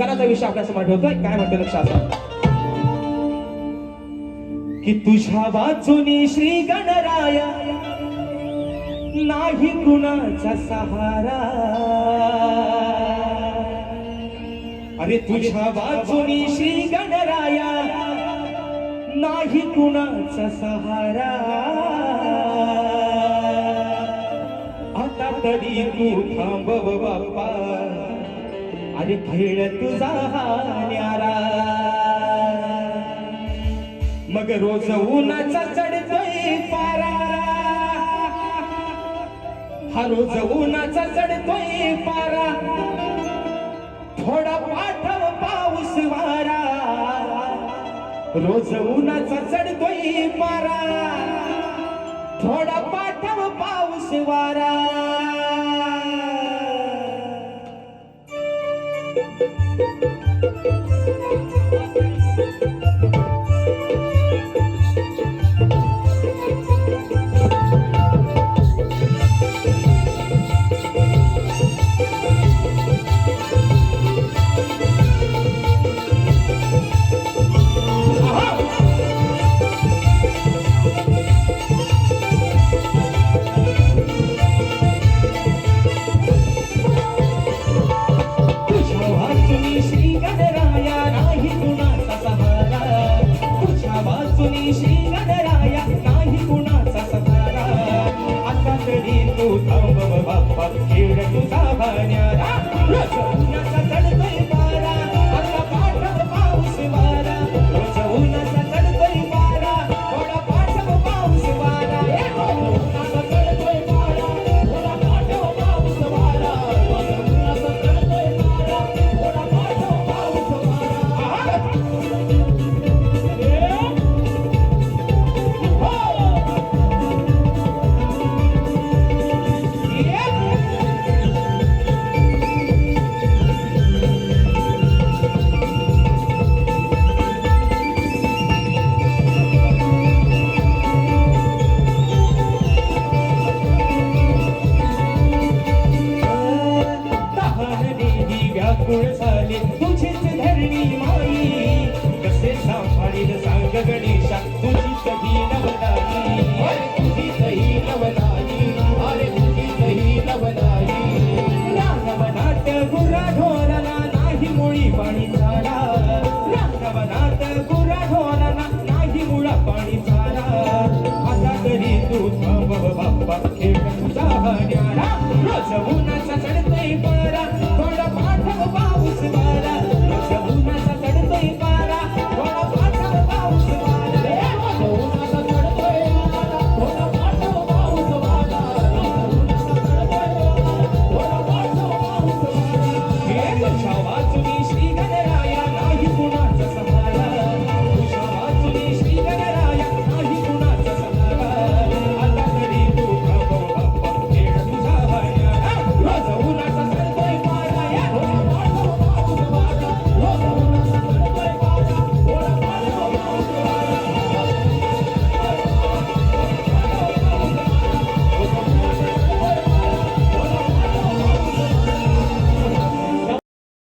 संस्काराचा विषय आपल्यासमोर ठेवतोय. काय म्हणतो लक्ष असं की तुझ्या वाचुनी श्री गणराया नाही कुणाचा सहारा. अरे तुझ्या वाचुनी श्री गणराया नाही कुणाचा सहारा. आता तरी तू थांबव बाप्पा, अरे खेळ तुझा हा न्यारा. मग रोज उन्हाचा चढतोय पारा, हा रोज उन्हाचा चढतोय पारा. थोडा पाठव पाऊस वारा, रोज उन्हाचा चढतोय पारा. थोडा पाठव पाऊस वारा. श्री गणराया नाही कुणाचा सहारा. आता तरी तू थांबव बाप्पा, खेळ तुझा भान्यारा. रोज उन्हाचा चढतोय पारा, आता पाठव पाऊस वारा. रोज उन्हाचा चढतोय पारा, थोडा पाठव पाऊस वारा. उन्हाचा चढतोय पारा, थोडा पाठव पाऊस वारा. रोज उन्हाचा चढतोय पारा, थोडा पाठव पाऊस वारा. व्याकुळ झाले तुझीच धरणी माई, कसे सांभाळील सांग गणेशा तुझीच ही नवलाई. तुझीच ही नवलाई, अरे तुझीच ही नवलाई. राघवनाथ गुरा ढोराला नाही मुळी पाणी झाला. राघवनाथ गुरा ढोराला नाही मुळा पाणी झाला. आता तरी तू थांबव बाप्पा, खेळ तुझा न्यारा. रोज उन्हाचा